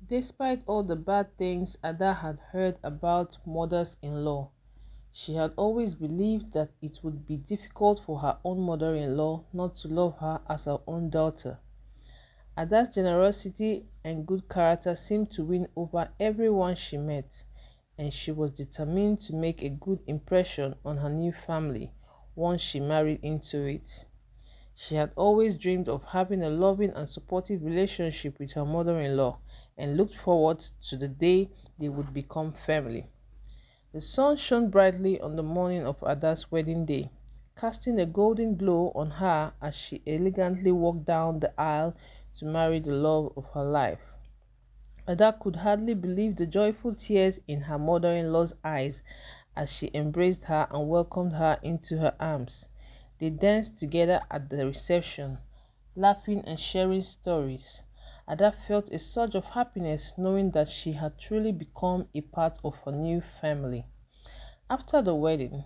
Despite all the bad things Ada had heard about mothers-in-law, she had always believed that it would be difficult for her own mother-in-law not to love her as her own daughter. Ada's generosity and good character seemed to win over everyone she met, and she was determined to make a good impression on her new family once she married into it. She had always dreamed of having a loving and supportive relationship with her mother-in-law and looked forward to the day they would become family. The sun shone brightly on the morning of Ada's wedding day, casting a golden glow on her as she elegantly walked down the aisle to marry the love of her life. Ada could hardly believe the joyful tears in her mother-in-law's eyes as she embraced her and welcomed her into her arms. They danced together at the reception, laughing and sharing stories. Ada felt a surge of happiness knowing that she had truly become a part of her new family. After the wedding,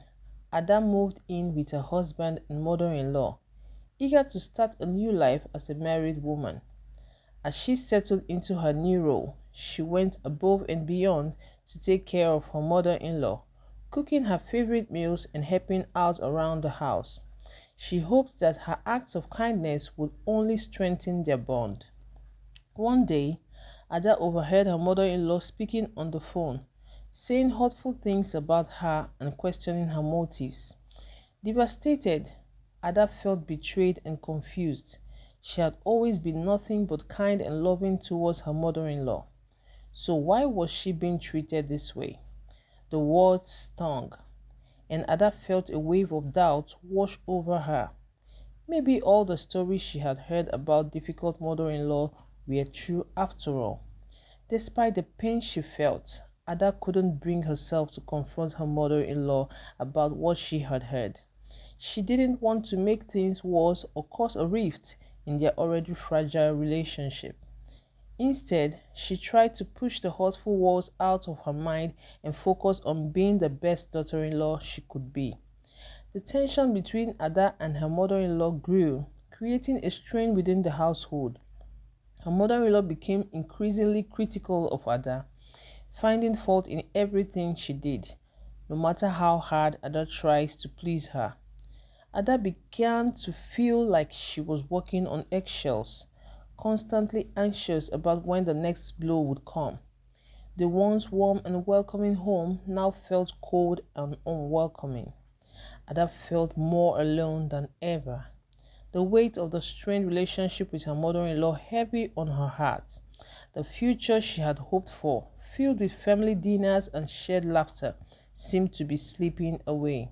Ada moved in with her husband and mother-in-law, eager to start a new life as a married woman. As she settled into her new role, she went above and beyond to take care of her mother-in-law, cooking her favorite meals and helping out around the house. She hoped that her acts of kindness would only strengthen their bond. One day, Ada overheard her mother-in-law speaking on the phone, saying hurtful things about her and questioning her motives. Devastated, Ada felt betrayed and confused. She had always been nothing but kind and loving towards her mother-in-law. So why was she being treated this way? The words stung, and Ada felt a wave of doubt wash over her. Maybe all the stories she had heard about difficult mother-in-law were true after all. Despite the pain she felt, Ada couldn't bring herself to confront her mother-in-law about what she had heard. She didn't want to make things worse or cause a rift in their already fragile relationship. Instead, she tried to push the hurtful words out of her mind and focus on being the best daughter-in-law she could be. The tension between Ada and her mother-in-law grew, creating a strain within the household. Her mother-in-law became increasingly critical of Ada, finding fault in everything she did, no matter how hard Ada tries to please her. Ada began to feel like she was walking on eggshells, constantly anxious about when the next blow would come. The once warm and welcoming home now felt cold and unwelcoming. Ada felt more alone than ever, the weight of the strained relationship with her mother-in-law heavy on her heart. The future she had hoped for, filled with family dinners and shared laughter, seemed to be slipping away.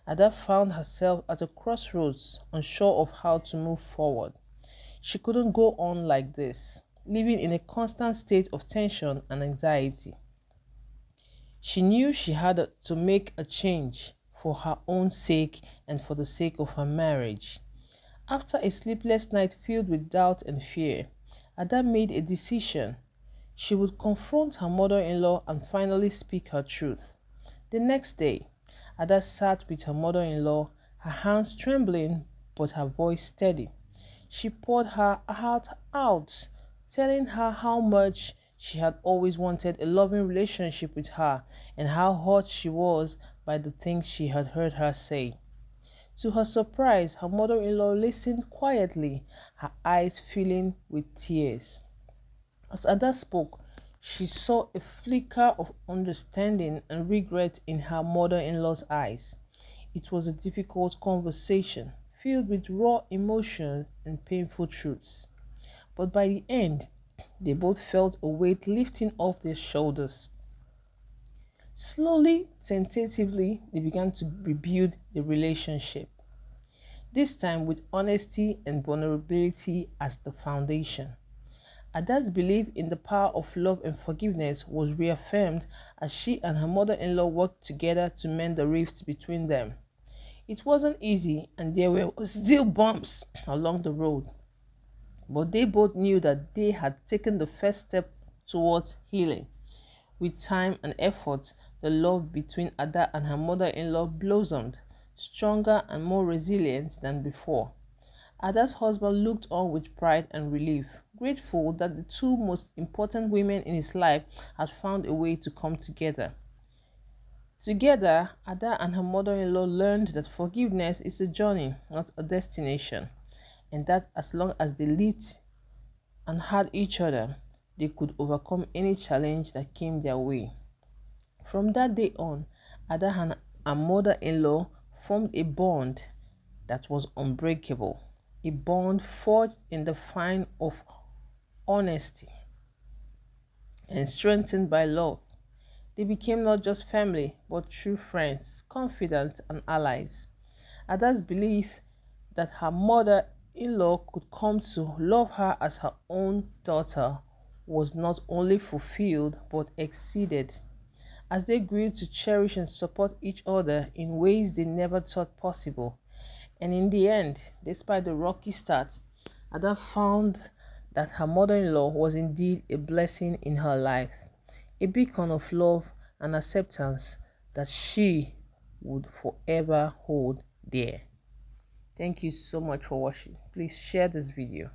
Ada found herself at a crossroads, unsure of how to move forward. She couldn't go on like this, living in a constant state of tension and anxiety. She knew she had to make a change for her own sake and for the sake of her marriage. After a sleepless night filled with doubt and fear, Ada made a decision. She would confront her mother-in-law and finally speak her truth. The next day, Ada sat with her mother-in-law, her hands trembling but her voice steady. She poured her heart out, telling her how much she had always wanted a loving relationship with her and how hurt she was by the things she had heard her say. To her surprise, her mother-in-law listened quietly, her eyes filling with tears. As Ada spoke, she saw a flicker of understanding and regret in her mother-in-law's eyes. It was a difficult conversation, filled with raw emotions and painful truths. But by the end, they both felt a weight lifting off their shoulders. Slowly, tentatively, they began to rebuild the relationship, this time with honesty and vulnerability as the foundation. Ada's belief in the power of love and forgiveness was reaffirmed as she and her mother-in-law worked together to mend the rift between them. It wasn't easy and there were still bumps along the road, but they both knew that they had taken the first step towards healing. With time and effort, the love between Ada and her mother-in-law blossomed, stronger and more resilient than before. Ada's husband looked on with pride and relief, grateful that the two most important women in his life had found a way to come together. Together, Ada and her mother-in-law learned that forgiveness is a journey, not a destination, and that as long as they lived and had each other, they could overcome any challenge that came their way. From that day on, Ada and her mother-in-law formed a bond that was unbreakable, a bond forged in the fire of honesty and strengthened by love. They became not just family, but true friends, confidants, and allies. Ada's belief that her mother-in-law could come to love her as her own daughter was not only fulfilled, but exceeded, as they grew to cherish and support each other in ways they never thought possible. And in the end, despite the rocky start, Ada found that her mother-in-law was indeed a blessing in her life, a beacon of love and acceptance that she would forever hold dear. Thank you so much for watching. Please share this video.